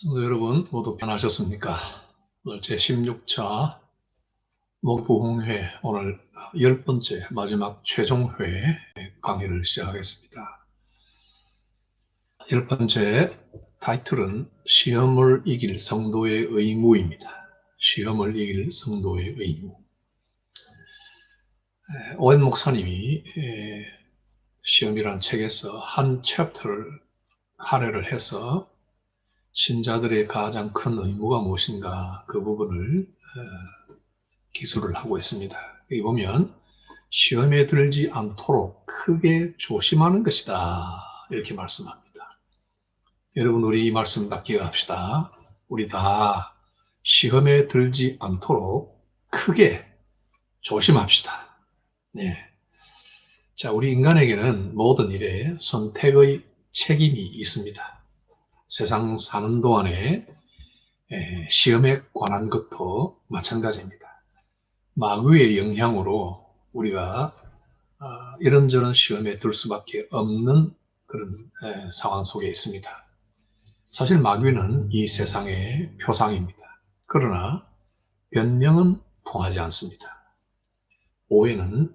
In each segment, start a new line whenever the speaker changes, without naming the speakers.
성도 여러분 모두 편하셨습니까? 오늘 제16차 목부흥회 오늘 10번째 마지막 최종회 강의를 시작하겠습니다. 10번째 타이틀은 시험을 이길 성도의 의무입니다. 시험을 이길 성도의 의무. 오웬 목사님이 시험이라는 책에서 한 챕터를 할애를 해서 신자들의 가장 큰 의무가 무엇인가 그 부분을 기술을 하고 있습니다. 여기 보면 시험에 들지 않도록 크게 조심하는 것이다 이렇게 말씀합니다. 여러분 우리 이 말씀 다 기억합시다. 우리 다 시험에 들지 않도록 크게 조심합시다. 네. 자, 우리 인간에게는 모든 일에 선택의 책임이 있습니다. 세상 사는 동안에 시험에 관한 것도 마찬가지입니다. 마귀의 영향으로 우리가 이런저런 시험에 들 수밖에 없는 그런 상황 속에 있습니다. 사실 마귀는 이 세상의 표상입니다. 그러나 변명은 통하지 않습니다. 오해는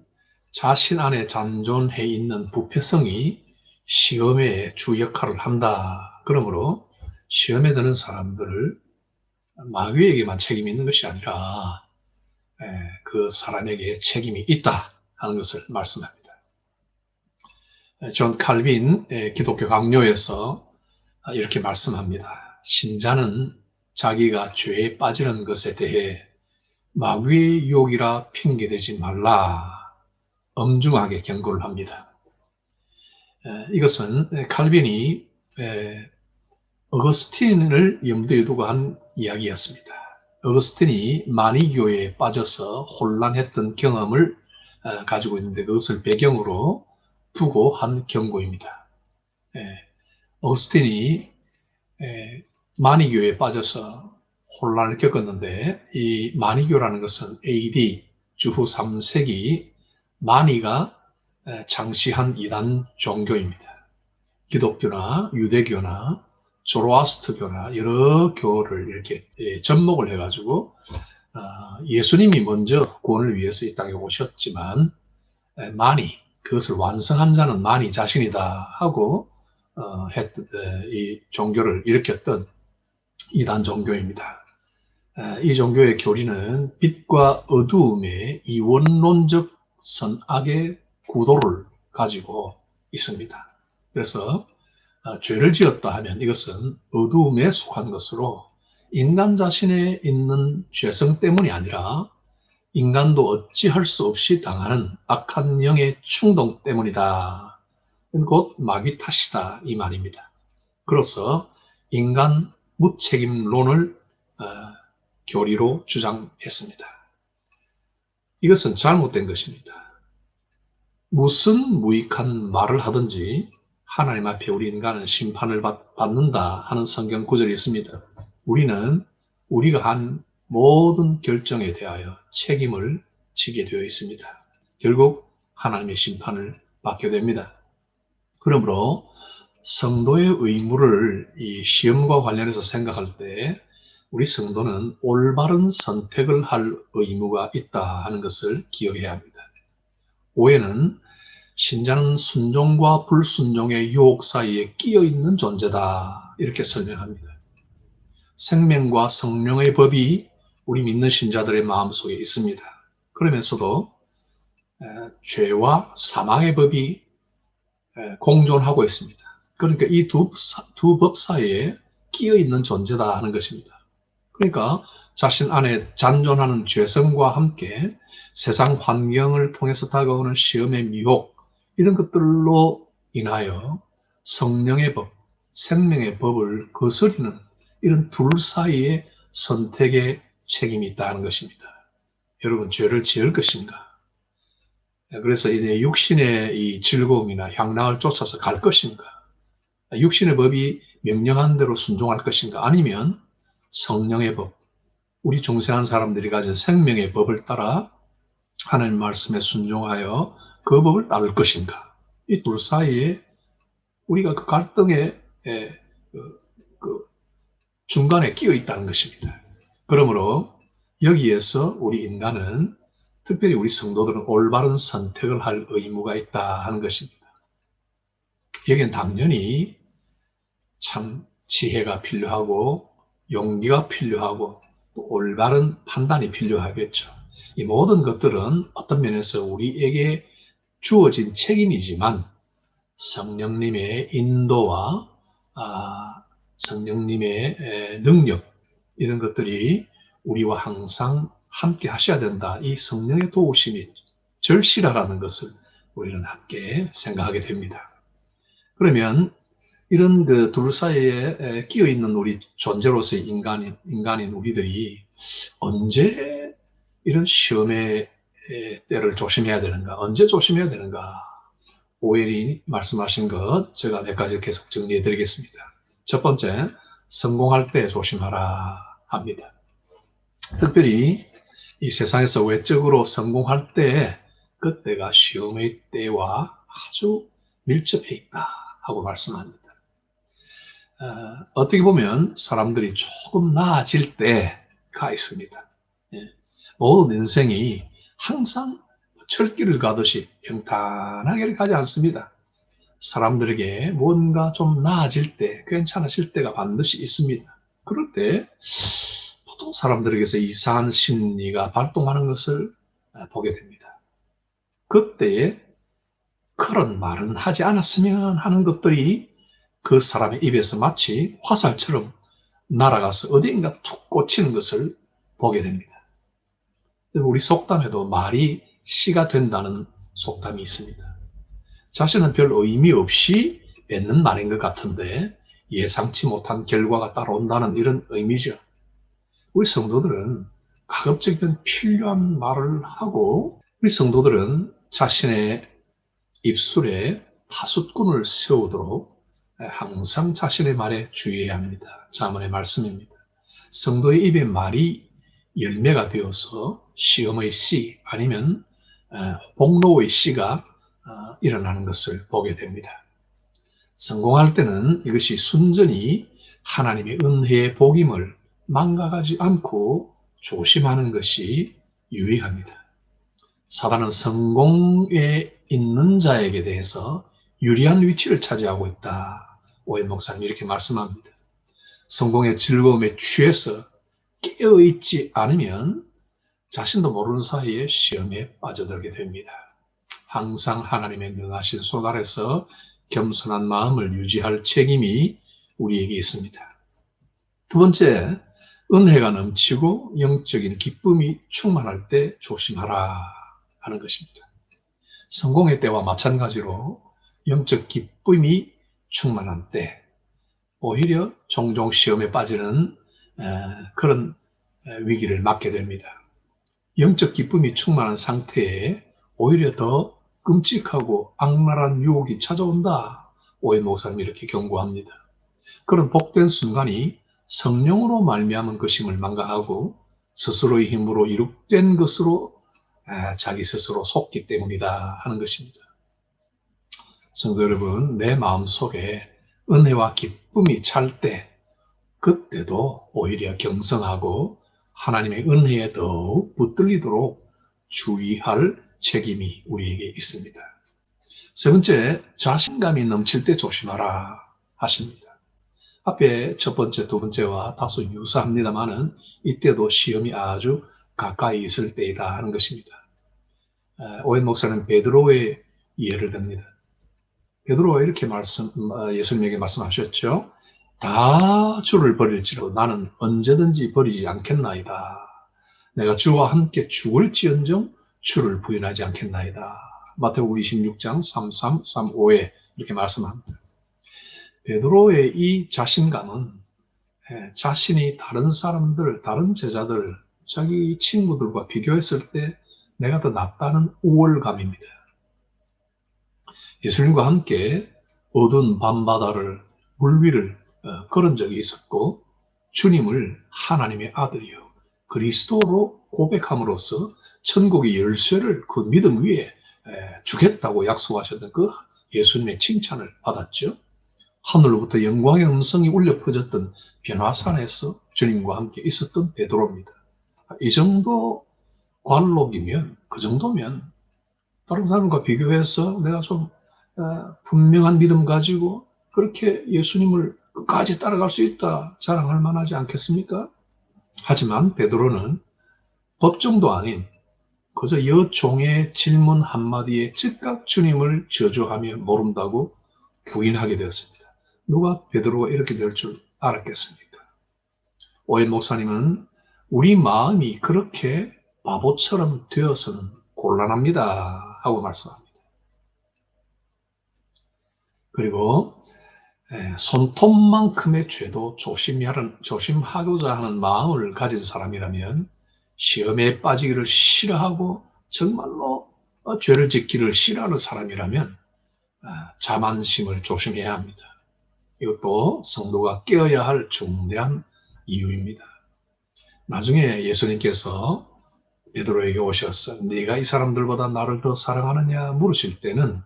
자신 안에 잔존해 있는 부패성이 시험에 주 역할을 한다. 그러므로 시험에 드는 사람들을 마귀에게만 책임이 있는 것이 아니라 그 사람에게 책임이 있다 하는 것을 말씀합니다. 존 칼빈 기독교 강요에서 이렇게 말씀합니다. 신자는 자기가 죄에 빠지는 것에 대해 마귀의 유혹이라 핑계대지 말라 엄중하게 경고를 합니다. 이것은 칼빈이 어거스틴을 염두에 두고 한 이야기였습니다. 어거스틴이 마니교에 빠져서 혼란했던 경험을 가지고 있는데 그것을 배경으로 두고 한 경고입니다. 어거스틴이 마니교에 빠져서 혼란을 겪었는데 이 마니교라는 것은 AD 주후 3세기 마니가 창시한 이단 종교입니다. 기독교나 유대교나 조로아스트교나 여러 교를 이렇게 접목을 해가지고 예수님이 먼저 구원을 위해서 이 땅에 오셨지만 마니 그것을 완성한 자는 마니 자신이다 하고 했던 이 종교를 일으켰던 이단 종교입니다. 이 종교의 교리는 빛과 어두움의 이원론적 선악의 구도를 가지고 있습니다. 그래서 죄를 지었다 하면 이것은 어두움에 속한 것으로 인간 자신에 있는 죄성 때문이 아니라 인간도 어찌할 수 없이 당하는 악한 영의 충동 때문이다. 곧 마귀 탓이다 이 말입니다. 그래서 인간 무책임론을 교리로 주장했습니다. 이것은 잘못된 것입니다. 무슨 무익한 말을 하든지 하나님 앞에 우리 인간은 심판을 받는다 하는 성경 구절이 있습니다. 우리는 우리가 한 모든 결정에 대하여 책임을 지게 되어 있습니다. 결국 하나님의 심판을 받게 됩니다. 그러므로 성도의 의무를 이 시험과 관련해서 생각할 때 우리 성도는 올바른 선택을 할 의무가 있다 하는 것을 기억해야 합니다. 오해는 신자는 순종과 불순종의 유혹 사이에 끼어 있는 존재다 이렇게 설명합니다. 생명과 성령의 법이 우리 믿는 신자들의 마음속에 있습니다. 그러면서도 죄와 사망의 법이 공존하고 있습니다. 그러니까 이 두 법 사이에 끼어 있는 존재다 하는 것입니다. 그러니까 자신 안에 잔존하는 죄성과 함께 세상 환경을 통해서 다가오는 시험의 미혹 이런 것들로 인하여 성령의 법, 생명의 법을 거스리는 이런 둘 사이에 선택의 책임이 있다는 것입니다. 여러분 죄를 지을 것인가? 그래서 이제 육신의 이 즐거움이나 향락을 쫓아서 갈 것인가? 육신의 법이 명령한 대로 순종할 것인가? 아니면 성령의 법, 우리 중생한 사람들이 가진 생명의 법을 따라 하나님 말씀에 순종하여 그 법을 따를 것인가? 이 둘 사이에 우리가 그 갈등의 중간에 끼어 있다는 것입니다. 그러므로 여기에서 우리 인간은, 특별히 우리 성도들은 올바른 선택을 할 의무가 있다 하는 것입니다. 여기엔 당연히 참 지혜가 필요하고 용기가 필요하고 또 올바른 판단이 필요하겠죠. 이 모든 것들은 어떤 면에서 우리에게 주어진 책임이지만 성령님의 인도와 성령님의 능력, 이런 것들이 우리와 항상 함께 하셔야 된다. 이 성령의 도우심이 절실하라는 것을 우리는 함께 생각하게 됩니다. 그러면 이런 그 둘 사이에 끼어 있는 우리 존재로서의 인간인 우리들이 언제 이런 시험의 때를 조심해야 되는가? 언제 조심해야 되는가? 오웰이 말씀하신 것 제가 몇 가지 계속 정리해 드리겠습니다. 첫 번째, 성공할 때 조심하라 합니다. 특별히 이 세상에서 외적으로 성공할 때 그때가 시험의 때와 아주 밀접해 있다 하고 말씀합니다. 어떻게 보면 사람들이 조금 나아질 때가 있습니다. 모든 인생이 항상 철길을 가듯이 평탄하게 가지 않습니다. 사람들에게 뭔가 좀 나아질 때, 괜찮아질 때가 반드시 있습니다. 그럴 때 보통 사람들에게서 이상한 심리가 발동하는 것을 보게 됩니다. 그때에 그런 말은 하지 않았으면 하는 것들이 그 사람의 입에서 마치 화살처럼 날아가서 어디인가 툭 꽂히는 것을 보게 됩니다. 우리 속담에도 말이 씨가 된다는 속담이 있습니다. 자신은 별 의미 없이 맺는 말인 것 같은데 예상치 못한 결과가 따라온다는 이런 의미죠. 우리 성도들은 가급적이면 필요한 말을 하고, 우리 성도들은 자신의 입술에 파수꾼을 세우도록 항상 자신의 말에 주의해야 합니다. 자문의 말씀입니다. 성도의 입의 말이 열매가 되어서 시험의 씨 아니면 복로의 씨가 일어나는 것을 보게 됩니다. 성공할 때는 이것이 순전히 하나님의 은혜의 복임을 망각하지 않고 조심하는 것이 유의합니다. 사단은 성공에 있는 자에게 대해서 유리한 위치를 차지하고 있다. 오웬 목사님 이렇게 말씀합니다. 성공의 즐거움에 취해서 깨어있지 않으면 자신도 모르는 사이에 시험에 빠져들게 됩니다. 항상 하나님의 능하신 손 아래서 겸손한 마음을 유지할 책임이 우리에게 있습니다. 두 번째, 은혜가 넘치고 영적인 기쁨이 충만할 때 조심하라 하는 것입니다. 성공의 때와 마찬가지로 영적 기쁨이 충만한 때 오히려 종종 시험에 빠지는 그런 위기를 맞게 됩니다. 영적 기쁨이 충만한 상태에 오히려 더 끔찍하고 악랄한 유혹이 찾아온다. 오웬 목사님이 이렇게 경고합니다. 그런 복된 순간이 성령으로 말미암은 것임을 망각하고 스스로의 힘으로 이룩된 것으로 자기 스스로 속기 때문이다 하는 것입니다. 성도 여러분, 내 마음속에 은혜와 기쁨이 찰 때 그때도 오히려 경성하고 하나님의 은혜에 더욱 붙들리도록 주의할 책임이 우리에게 있습니다. 세 번째, 자신감이 넘칠 때 조심하라 하십니다. 앞에 첫 번째, 두 번째와 다소 유사합니다만은 이때도 시험이 아주 가까이 있을 때이다 하는 것입니다. 오웬 목사는 베드로의 예를 듭니다. 베드로가 이렇게 예수님에게 말씀하셨죠. 다 주를 버릴지라도 나는 언제든지 버리지 않겠나이다. 내가 주와 함께 죽을지언정 주를 부인하지 않겠나이다. 마태복음 26장 33, 35에 이렇게 말씀합니다. 베드로의 이 자신감은 자신이 다른 사람들, 다른 제자들, 자기 친구들과 비교했을 때 내가 더 낫다는 우월감입니다. 예수님과 함께 어두운 밤바다를 물 위를 걸은 적이 있었고 주님을 하나님의 아들이요 그리스도로 고백함으로써 천국의 열쇠를 그 믿음 위에 주겠다고 약속하셨던 그 예수님의 칭찬을 받았죠. 하늘로부터 영광의 음성이 울려 퍼졌던 변화산에서 주님과 함께 있었던 베드로입니다. 이 정도 관록이면, 그 정도면 다른 사람과 비교해서 내가 좀 분명한 믿음 가지고 그렇게 예수님을 끝까지 따라갈 수 있다 자랑할 만하지 않겠습니까? 하지만 베드로는 법정도 아닌 그저 여종의 질문 한마디에 즉각 주님을 저주하며 모른다고 부인하게 되었습니다. 누가 베드로가 이렇게 될 줄 알았겠습니까? 오해 목사님은 우리 마음이 그렇게 바보처럼 되어서는 곤란합니다 하고 말씀합니다. 그리고 손톱만큼의 죄도 조심하고자 하는 마음을 가진 사람이라면 시험에 빠지기를 싫어하고 정말로 죄를 짓기를 싫어하는 사람이라면 자만심을 조심해야 합니다. 이것도 성도가 깨어야 할 중대한 이유입니다. 나중에 예수님께서 베드로에게 오셔서 네가 이 사람들보다 나를 더 사랑하느냐 물으실 때는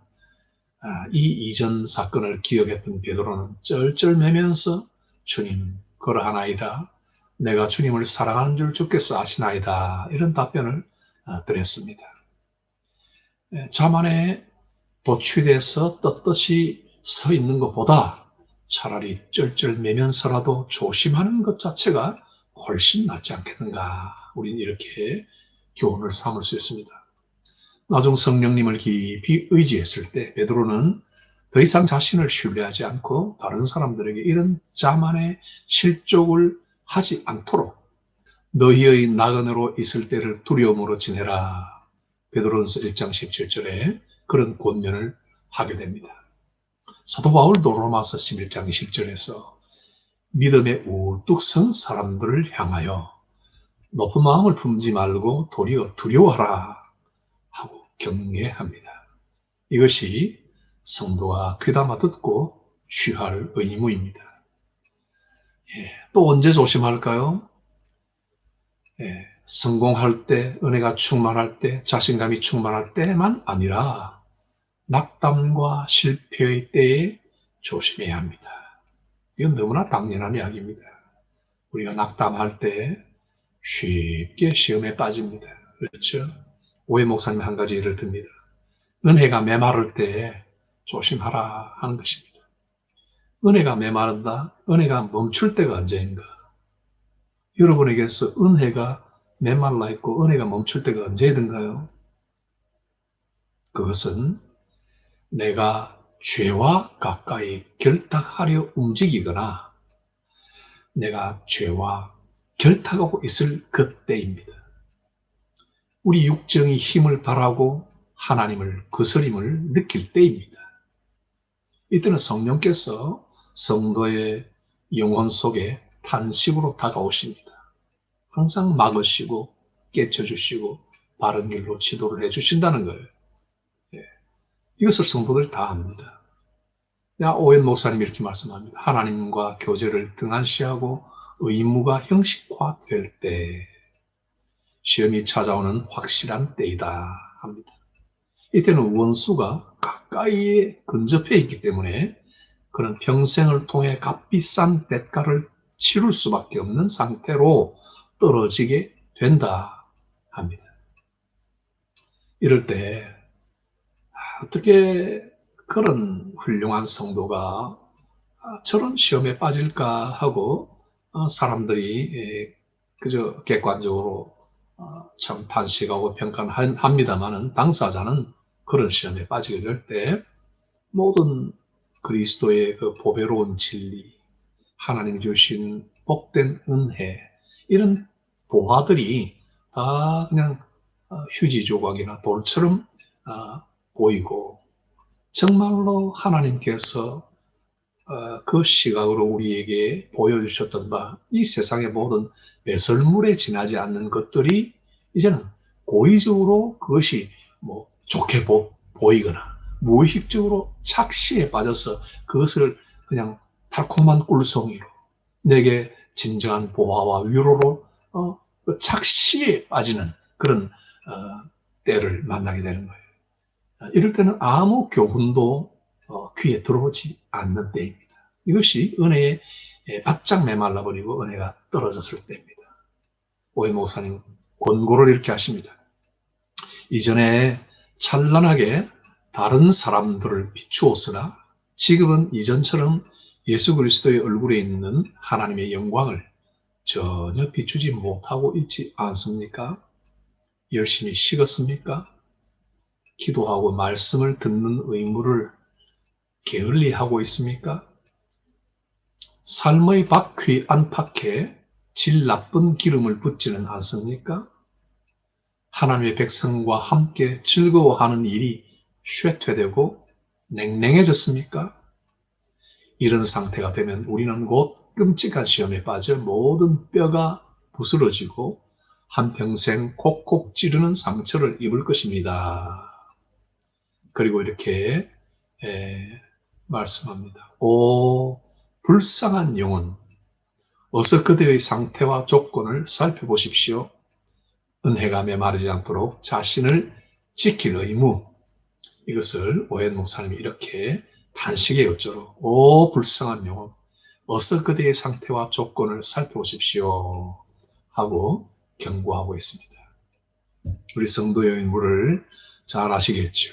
이 이전 사건을 기억했던 베드로는 쩔쩔매면서 주님 그러하나이다. 내가 주님을 사랑하는 줄 주께서 아시나이다. 이런 답변을 드렸습니다. 자만에 도취돼서 떳떳이 서 있는 것보다 차라리 쩔쩔매면서라도 조심하는 것 자체가 훨씬 낫지 않겠는가. 우리는 이렇게 교훈을 삼을 수 있습니다. 나중 성령님을 깊이 의지했을 때 베드로는 더 이상 자신을 신뢰하지 않고 다른 사람들에게 이런 자만의 실족을 하지 않도록 너희의 나그네로 있을 때를 두려움으로 지내라. 베드로전서 1장 17절에 그런 권면을 하게 됩니다. 사도 바울도 로마서 11장 20절에서 믿음에 우뚝 선 사람들을 향하여 높은 마음을 품지 말고 도리어 두려워하라 하고 경계합니다. 이것이 성도가 귀담아 듣고 취할 의무입니다. 또 언제 조심할까요? 성공할 때, 은혜가 충만할 때, 자신감이 충만할 때만 아니라 낙담과 실패의 때에 조심해야 합니다. 이건 너무나 당연한 이야기입니다. 우리가 낙담할 때 쉽게 시험에 빠집니다. 그렇죠? 오해 목사님 한 가지 예를 듭니다. 은혜가 메마를 때 조심하라 하는 것입니다. 은혜가 메마른다? 은혜가 멈출 때가 언제인가? 여러분에게서 은혜가 메말라 있고 은혜가 멈출 때가 언제든가요? 그것은 내가 죄와 가까이 결탁하려 움직이거나 내가 죄와 결탁하고 있을 그때입니다. 우리 육정이 힘을 발하고 하나님을 거스림을 느낄 때입니다. 이때는 성령께서 성도의 영혼 속에 탄식으로 다가오십니다. 항상 막으시고 깨쳐주시고 바른 길로 지도를 해주신다는 거예요. 이것을 성도들 다 압니다. 오웬 목사님이 이렇게 말씀합니다. 하나님과 교제를 등한시하고 의무가 형식화될 때 시험이 찾아오는 확실한 때이다 합니다. 이때는 원수가 가까이에 근접해 있기 때문에 그는 평생을 통해 값비싼 대가를 치를 수밖에 없는 상태로 떨어지게 된다 합니다. 이럴 때 어떻게 그런 훌륭한 성도가 저런 시험에 빠질까 하고 사람들이 그저 객관적으로 참 탄식하고 평가합니다만은 당사자는 그런 시험에 빠지게 될 때 모든 그리스도의 그 보배로운 진리, 하나님이 주신 복된 은혜, 이런 보화들이 다 그냥 휴지 조각이나 돌처럼 보이고 정말로 하나님께서 그 시각으로 우리에게 보여주셨던 바 이 세상의 모든 배설물에 지나지 않는 것들이 이제는 고의적으로 그것이 좋게 보이거나 무의식적으로 착시에 빠져서 그것을 그냥 달콤한 꿀송이로 내게 진정한 보화와 위로로 착시에 빠지는 그런 때를 만나게 되는 거예요. 이럴 때는 아무 교훈도 귀에 들어오지 않는 때입니다. 이것이 은혜에 바짝 메말라 버리고 은혜가 떨어졌을 때입니다. 오해 목사님 권고를 이렇게 하십니다. 이전에 찬란하게 다른 사람들을 비추었으나 지금은 이전처럼 예수 그리스도의 얼굴에 있는 하나님의 영광을 전혀 비추지 못하고 있지 않습니까? 열심히 식었습니까? 기도하고 말씀을 듣는 의무를 게을리하고 있습니까? 삶의 바퀴 안팎에 질 나쁜 기름을 붓지는 않습니까? 하나님의 백성과 함께 즐거워하는 일이 쇠퇴되고 냉랭해졌습니까? 이런 상태가 되면 우리는 곧 끔찍한 시험에 빠져 모든 뼈가 부스러지고 한평생 콕콕 찌르는 상처를 입을 것입니다. 그리고 이렇게 말씀합니다. 오 불쌍한 영혼, 어서 그대의 상태와 조건을 살펴보십시오. 은혜가 메마르지 않도록 자신을 지킬 의무, 이것을 오웬 목사님이 이렇게 단식의 요조로 오 불쌍한 영혼, 어서 그대의 상태와 조건을 살펴보십시오 하고 경고하고 있습니다. 우리 성도 여인물을 잘 아시겠죠.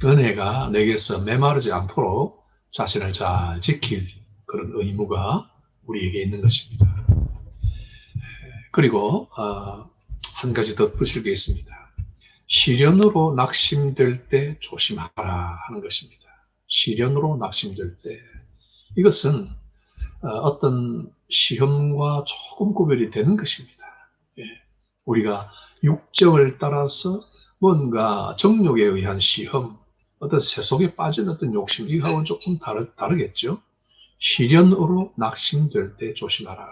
은혜가 내게서 메마르지 않도록 자신을 잘 지킬 그런 의무가 우리에게 있는 것입니다. 그리고 한 가지 덧붙일 게 있습니다. 시련으로 낙심될 때 조심하라 하는 것입니다. 시련으로 낙심될 때, 이것은 어떤 시험과 조금 구별이 되는 것입니다. 우리가 육정을 따라서 뭔가 정욕에 의한 시험, 어떤 세속에 빠진 어떤 욕심, 이거하고는 조금 다르겠죠. 시련으로 낙심될 때 조심하라.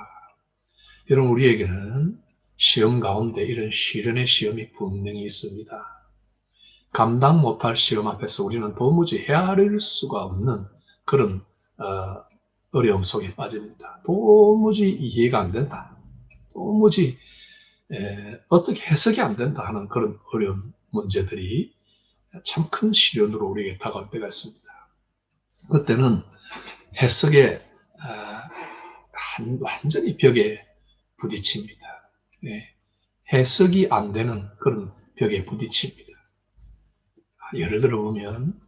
여러분, 우리에게는 시험 가운데 이런 시련의 시험이 분명히 있습니다. 감당 못할 시험 앞에서 우리는 도무지 헤아릴 수가 없는 그런 어려움 속에 빠집니다. 도무지 이해가 안 된다. 도무지 어떻게 해석이 안 된다 하는 그런 어려운 문제들이 참 큰 시련으로 우리에게 다가올 때가 있습니다. 그때는 해석에 완전히 벽에 부딪힙니다. 해석이 안 되는 그런 벽에 부딪힙니다. 예를 들어 보면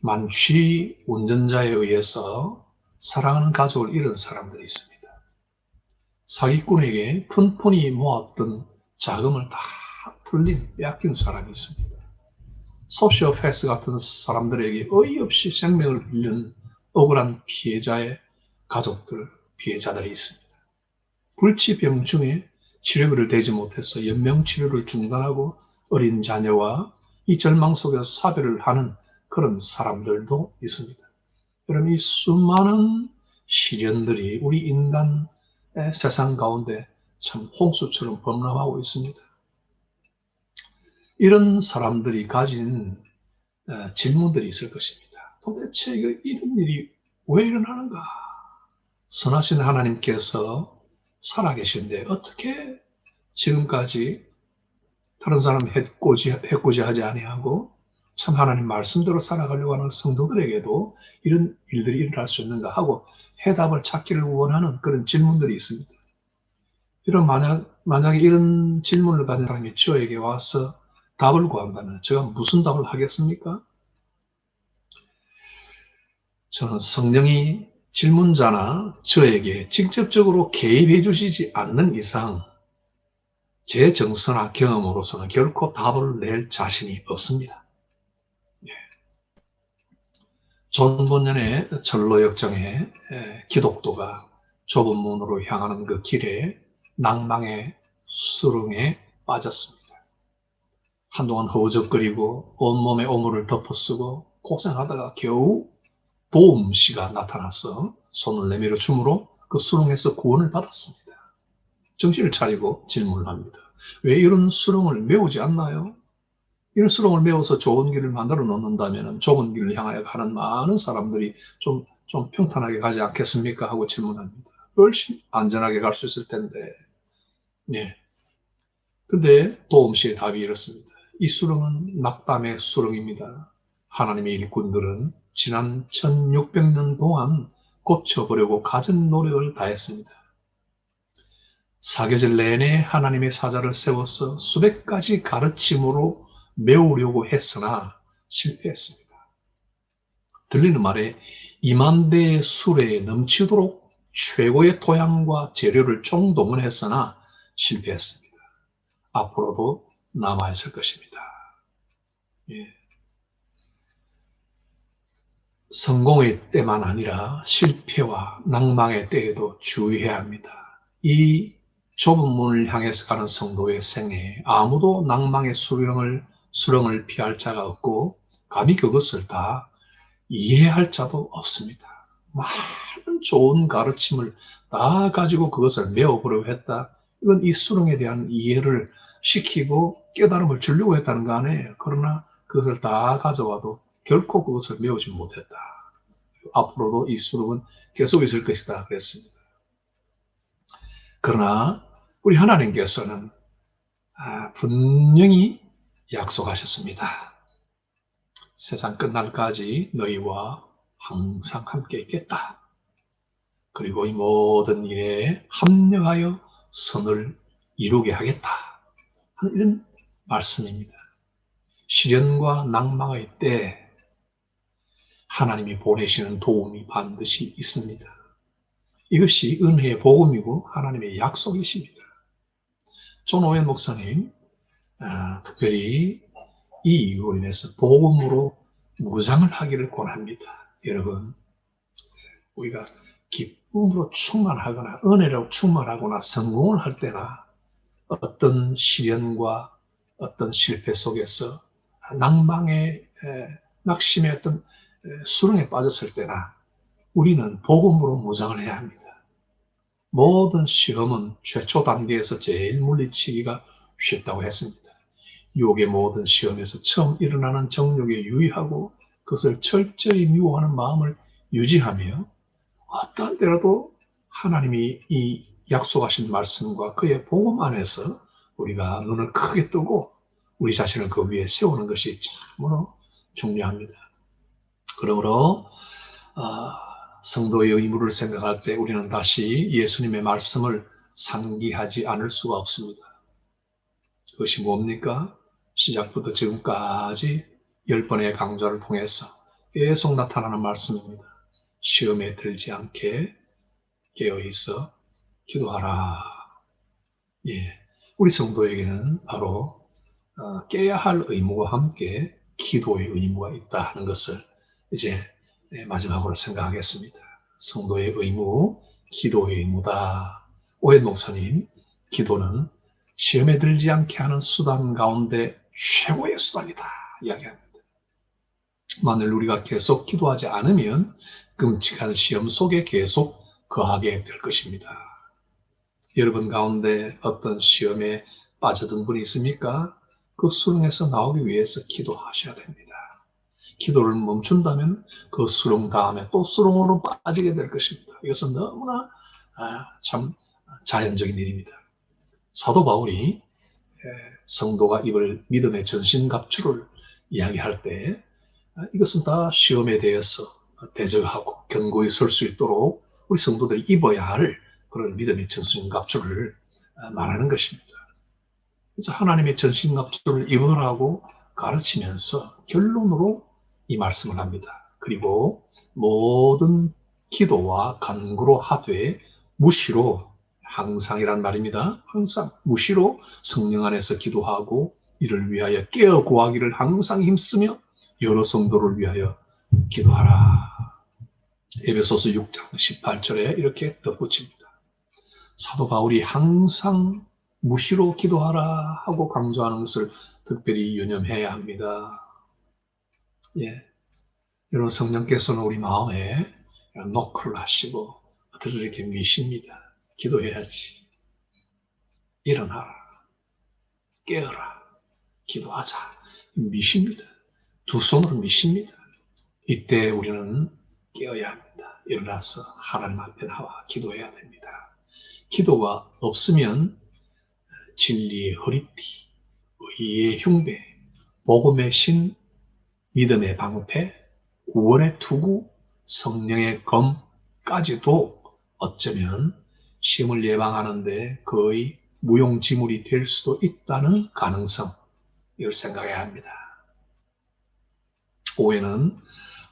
만취 운전자에 의해서 사랑하는 가족을 잃은 사람들이 있습니다. 사기꾼에게 푼푼히 모았던 자금을 다 빼앗긴 사람이 있습니다. 소시오패스 같은 사람들에게 어이없이 생명을 잃는 억울한 피해자의 가족들, 피해자들이 있습니다. 불치병 중에 치료비를 대지 못해서 연명치료를 중단하고 어린 자녀와 이 절망 속에서 사별을 하는 그런 사람들도 있습니다. 여러분, 이 수많은 시련들이 우리 인간의 세상 가운데 참 홍수처럼 범람하고 있습니다. 이런 사람들이 가진 질문들이 있을 것입니다. 도대체 이런 일이 왜 일어나는가? 선하신 하나님께서 살아계신데 어떻게 지금까지 다른 사람 해코지 하지 아니하고 참 하나님 말씀대로 살아가려고 하는 성도들에게도 이런 일들이 일어날 수 있는가 하고 해답을 찾기를 원하는 그런 질문들이 있습니다. 이런 만약에 이런 질문을 가진 사람이 저에게 와서 답을 구한다면 제가 무슨 답을 하겠습니까? 저는 성령이 질문자나 저에게 직접적으로 개입해 주시지 않는 이상 제 정서나 경험으로서는 결코 답을 낼 자신이 없습니다. 존 본연의 철로역정의 기독도가 좁은 문으로 향하는 그 길에 낭망의 수렁에 빠졌습니다. 한동안 허우적거리고 온몸에 오물을 덮어쓰고 고생하다가 겨우 도움씨가 나타나서 손을 내밀어 줌으로 그 수렁에서 구원을 받았습니다. 정신을 차리고 질문을 합니다. 왜 이런 수렁을 메우지 않나요? 이런 수렁을 메워서 좋은 길을 만들어 놓는다면 좁은 길을 향하여 가는 많은 사람들이 좀 평탄하게 가지 않겠습니까? 하고 질문합니다. 훨씬 안전하게 갈 수 있을 텐데. 네. 근데 도움씨의 답이 이렇습니다. 이 수렁은 낙담의 수렁입니다. 하나님의 일꾼들은 지난 1600년 동안 고쳐보려고 갖은 노력을 다했습니다. 사계절 내내 하나님의 사자를 세워서 수백 가지 가르침으로 메우려고 했으나 실패했습니다. 들리는 말에 2만 대의 수레에 넘치도록 최고의 토양과 재료를 총동원했으나 실패했습니다. 앞으로도 남아있을 것입니다. 예. 성공의 때만 아니라 실패와 낭망의 때에도 주의해야 합니다. 이 좁은 문을 향해서 가는 성도의 생애에 아무도 낭망의 수렁을 피할 자가 없고 감히 그것을 다 이해할 자도 없습니다. 많은 좋은 가르침을 다 가지고 그것을 메워보려고 했다. 이건 이 수렁에 대한 이해를 시키고 깨달음을 주려고 했다는 거 아니에요. 그러나 그것을 다 가져와도 결코 그것을 메우지 못했다. 앞으로도 이 수렁은 계속 있을 것이다 그랬습니다. 그러나 우리 하나님께서는 분명히 약속하셨습니다. 세상 끝날까지 너희와 항상 함께 있겠다. 그리고 이 모든 일에 합력하여 선을 이루게 하겠다. 하는 이런 말씀입니다. 시련과 낭망의 때 하나님이 보내시는 도움이 반드시 있습니다. 이것이 은혜의 복음이고 하나님의 약속이십니다. 존 오웬 목사님, 특별히 이 이유로 인해서 복음으로 무장을 하기를 권합니다. 여러분, 우리가 기쁨으로 충만하거나 은혜로 충만하거나 성공을 할 때나 어떤 시련과 어떤 실패 속에서 낭망의 낙심의 어떤 수렁에 빠졌을 때나 우리는 복음으로 무장을 해야 합니다. 모든 시험은 최초 단계에서 제일 물리치기가 쉽다고 했습니다. 유혹의 모든 시험에서 처음 일어나는 정욕에 유의하고 그것을 철저히 미워하는 마음을 유지하며 어떠한 때라도 하나님이 이 약속하신 말씀과 그의 복음 안에서 우리가 눈을 크게 뜨고 우리 자신을 그 위에 세우는 것이 참으로 중요합니다. 그러므로 성도의 의무를 생각할 때 우리는 다시 예수님의 말씀을 상기하지 않을 수가 없습니다. 그것이 뭡니까? 시작부터 지금까지 10번의 강좌를 통해서 계속 나타나는 말씀입니다. 시험에 들지 않게 깨어있어 기도하라. 예, 우리 성도에게는 바로 깨야 할 의무와 함께 기도의 의무가 있다 하는 것을 이제 마지막으로 생각하겠습니다. 성도의 의무, 기도의 의무다. 오웬 목사님, 기도는 시험에 들지 않게 하는 수단 가운데 최고의 수단이다 이야기합니다. 만일 우리가 계속 기도하지 않으면 끔찍한 시험 속에 계속 거하게 될 것입니다. 여러분 가운데 어떤 시험에 빠져든 분이 있습니까? 그 수렁에서 나오기 위해서 기도하셔야 됩니다. 기도를 멈춘다면 그 수렁 다음에 또 수렁으로 빠지게 될 것입니다. 이것은 너무나 참 자연적인 일입니다. 사도 바울이 성도가 입을 믿음의 전신갑주를 이야기할 때 이것은 다 시험에 대해서 대적하고 견고히 설 수 있도록 우리 성도들이 입어야 할 그런 믿음의 전신갑주를 말하는 것입니다. 그래서 하나님의 전신갑주를 입으라고 가르치면서 결론으로 이 말씀을 합니다. 그리고 모든 기도와 간구로 하되 무시로 항상이란 말입니다. 항상 무시로 성령 안에서 기도하고 이를 위하여 깨어 구하기를 항상 힘쓰며 여러 성도를 위하여 기도하라. 에베소서 6장 18절에 이렇게 덧붙입니다. 사도 바울이 항상 무시로 기도하라 하고 강조하는 것을 특별히 유념해야 합니다. 예. 여러분 성령께서는 우리 마음에 노크를 하시고 그들을 이렇게 미십니다. 기도해야지. 일어나라. 깨어라. 기도하자. 미십니다. 두 손으로 미십니다. 이때 우리는 깨어야 합니다. 일어나서 하나님 앞에 나와 기도해야 됩니다. 기도가 없으면 진리의 허리띠, 의의 흉배, 복음의 신, 믿음의 방패, 구원의 투구, 성령의 검, 것까지도 어쩌면 시험을 예방하는데 거의 무용지물이 될 수도 있다는 가능성, 이걸 생각해야 합니다. 오해는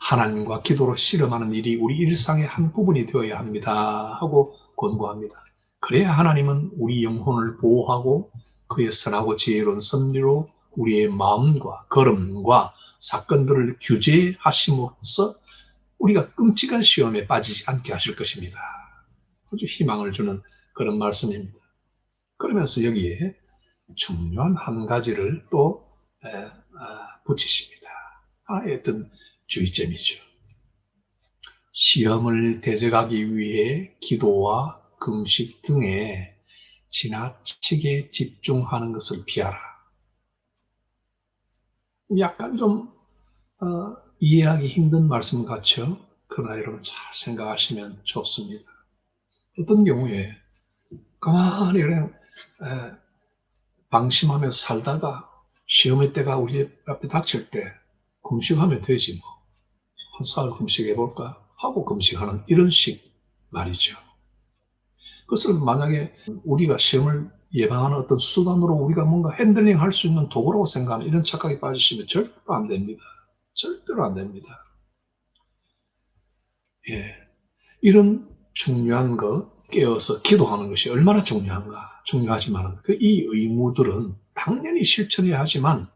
하나님과 기도로 씨름하는 일이 우리 일상의 한 부분이 되어야 합니다 하고 권고합니다. 그래야 하나님은 우리 영혼을 보호하고 그의 선하고 지혜로운 섭리로 우리의 마음과 걸음과 사건들을 규제하심으로써 우리가 끔찍한 시험에 빠지지 않게 하실 것입니다. 아주 희망을 주는 그런 말씀입니다. 그러면서 여기에 중요한 한 가지를 또 붙이십니다. 하나의 어떤 주의점이죠. 시험을 대적하기 위해 기도와 금식 등에 지나치게 집중하는 것을 피하라. 약간 좀 이해하기 힘든 말씀 같죠? 그러나 여러분 잘 생각하시면 좋습니다. 어떤 경우에 가만히 그냥 방심하면서 살다가 시험의 때가 우리 앞에 닥칠 때 금식하면 되지 뭐. 한 사흘 금식해볼까? 하고 금식하는 이런 식 말이죠. 그것을 만약에 우리가 시험을 예방하는 어떤 수단으로 우리가 뭔가 핸들링 할 수 있는 도구라고 생각하는 이런 착각에 빠지시면 절대로 안 됩니다. 절대로 안 됩니다. 예. 이런 중요한 것 깨어서 기도하는 것이 얼마나 중요한가. 중요하지만 이 의무들은 당연히 실천해야 하지만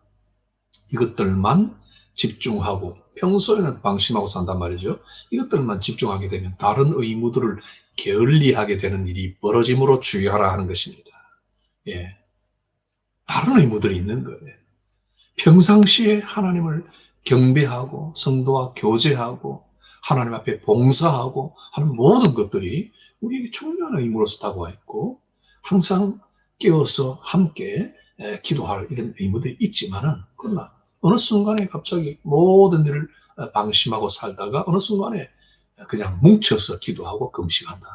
이것들만 집중하고 평소에는 방심하고 산단 말이죠. 이것들만 집중하게 되면 다른 의무들을 게을리하게 되는 일이 벌어짐으로 주의하라 하는 것입니다. 예. 다른 의무들이 있는 거예요. 평상시에 하나님을 경배하고 성도와 교제하고 하나님 앞에 봉사하고 하는 모든 것들이 우리에게 중요한 의무로서 다가와 있고 항상 깨어서 함께 기도할 이런 의무들이 있지만은 그러나 어느 순간에 갑자기 모든 일을 방심하고 살다가 어느 순간에 그냥 뭉쳐서 기도하고 금식한다.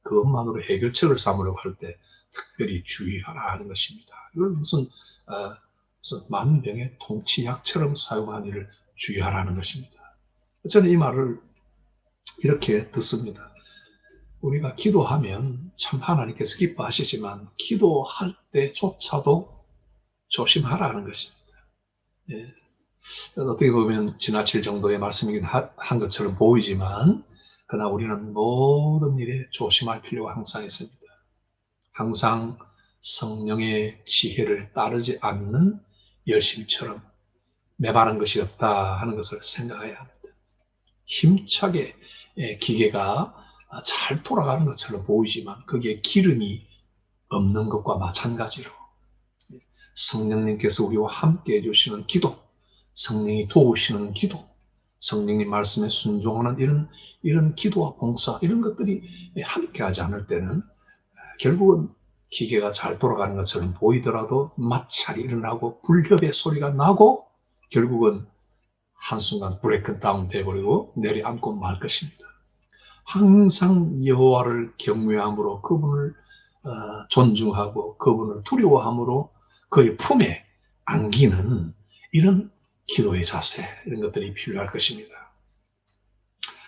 그것만으로 해결책을 삼으려고 할 때 특별히 주의하라 하는 것입니다. 이걸 무슨 만병의 통치약처럼 사용하는 일을 주의하라는 것입니다. 저는 이 말을 이렇게 듣습니다. 우리가 기도하면 참 하나님께서 기뻐하시지만 기도할 때조차도 조심하라는 것입니다. 예. 어떻게 보면 지나칠 정도의 말씀이긴 한 것처럼 보이지만 그러나 우리는 모든 일에 조심할 필요가 항상 있습니다. 항상 성령의 지혜를 따르지 않는 열심처럼 메마른 것이 없다 하는 것을 생각해야 합니다. 힘차게 기계가 잘 돌아가는 것처럼 보이지만 거기에 기름이 없는 것과 마찬가지로 성령님께서 우리와 함께 해주시는 기도, 성령이 도우시는 기도, 성령님 말씀에 순종하는 이런 기도와 봉사 이런 것들이 함께 하지 않을 때는 결국은 기계가 잘 돌아가는 것처럼 보이더라도 마찰이 일어나고 불협의 소리가 나고 결국은 한순간 브레이크 다운 돼버리고 내려앉고 말 것입니다. 항상 여호와를 경외함으로 그분을 존중하고 그분을 두려워함으로 그의 품에 안기는 이런 기도의 자세 이런 것들이 필요할 것입니다.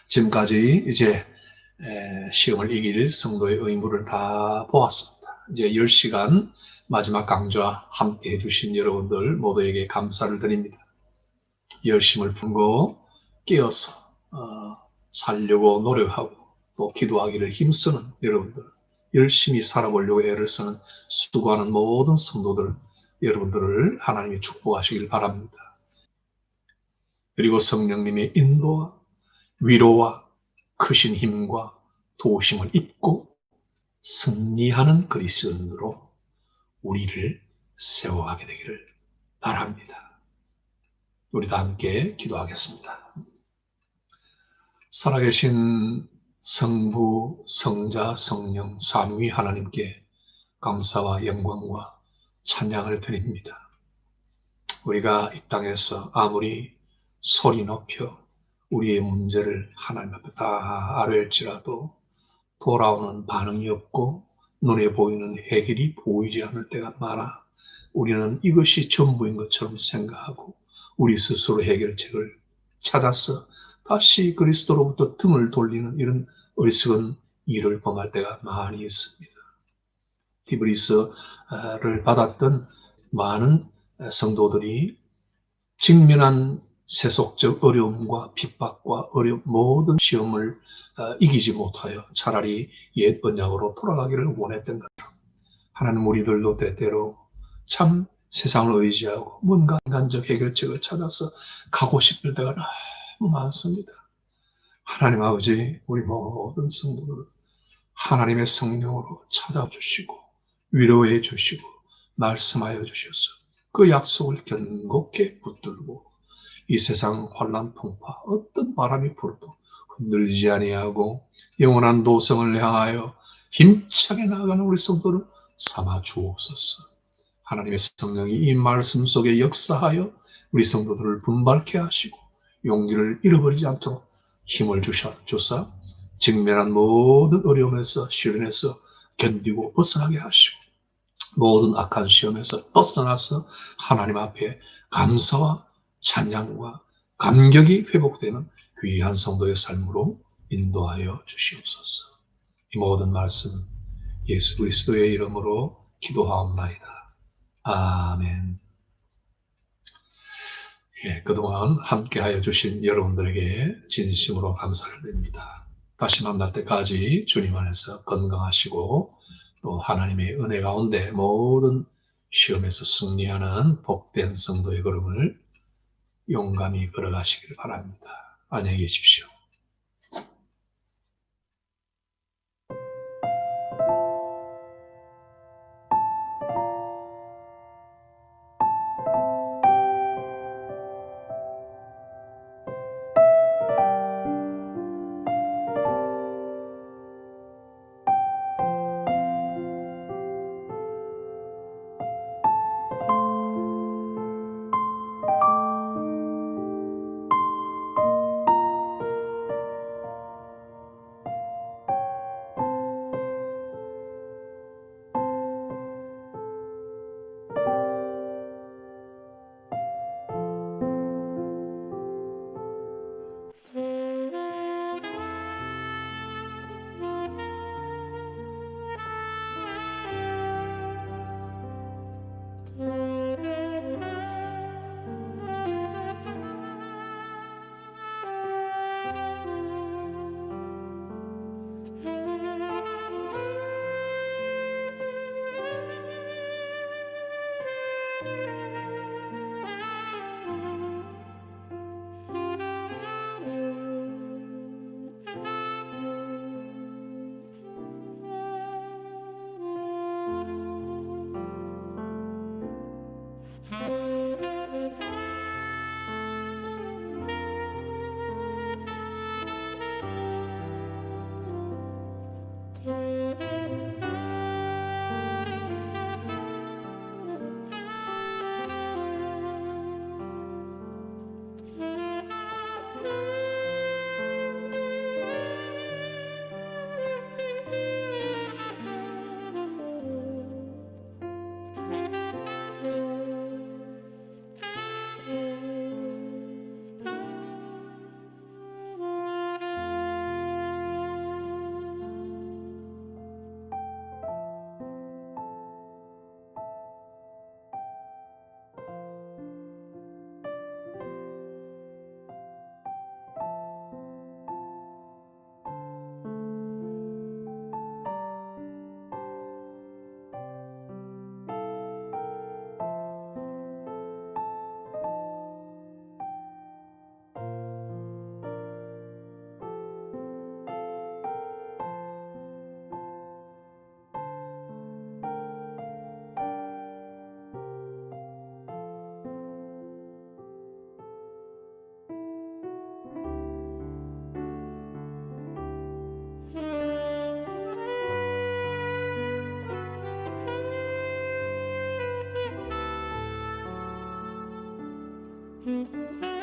지금까지 이제 시험을 이길 성도의 의무를 다 보았습니다. 이제 10시간 마지막 강좌 함께 해주신 여러분들 모두에게 감사를 드립니다. 열심을 품고 깨어서 살려고 노력하고 또 기도하기를 힘쓰는 여러분들, 열심히 살아보려고 애를 쓰는 수고하는 모든 성도들 여러분들을 하나님이 축복하시길 바랍니다. 그리고 성령님의 인도와 위로와 크신 힘과 도우심을 입고 승리하는 그리스도인으로 우리를 세워가게 되기를 바랍니다. 우리 다 함께 기도하겠습니다. 살아계신 성부, 성자, 성령, 삼위 하나님께 감사와 영광과 찬양을 드립니다. 우리가 이 땅에서 아무리 소리 높여 우리의 문제를 하나님 앞에 다 아뢰일지라도 돌아오는 반응이 없고 눈에 보이는 해결이 보이지 않을 때가 많아 우리는 이것이 전부인 것처럼 생각하고 우리 스스로 해결책을 찾아서 다시 그리스도로부터 등을 돌리는 이런 어리석은 일을 범할 때가 많이 있습니다. 히브리서를 받았던 많은 성도들이 직면한 세속적 어려움과 핍박과 모든 시험을 이기지 못하여 차라리 옛 언약으로 돌아가기를 원했던 것처럼 하나님 우리들도 때때로 참 세상을 의지하고 뭔가 인간적 해결책을 찾아서 가고 싶을 때가 너무 많습니다. 하나님 아버지, 우리 모든 성도들 하나님의 성령으로 찾아주시고 위로해 주시고 말씀하여 주셔서 그 약속을 견고히 붙들고 이 세상 환난 풍파 어떤 바람이 불어도 흔들리지 아니하고 영원한 도성을 향하여 힘차게 나아가는 우리 성도를 삼아 주옵소서. 하나님의 성령이 이 말씀 속에 역사하여 우리 성도들을 분발케 하시고 용기를 잃어버리지 않도록 힘을 주사 직면한 모든 어려움에서 시련에서 견디고 벗어나게 하시고 모든 악한 시험에서 벗어나서 하나님 앞에 감사와 찬양과 감격이 회복되는 귀한 성도의 삶으로 인도하여 주시옵소서. 이 모든 말씀 예수 그리스도의 이름으로 기도하옵나이다. 아멘. 그동안 함께하여 주신 여러분들에게 진심으로 감사를 드립니다. 다시 만날 때까지 주님 안에서 건강하시고 또 하나님의 은혜 가운데 모든 시험에서 승리하는 복된 성도의 걸음을 용감히 걸어가시기를 바랍니다. 안녕히 계십시오.
Mm-hmm.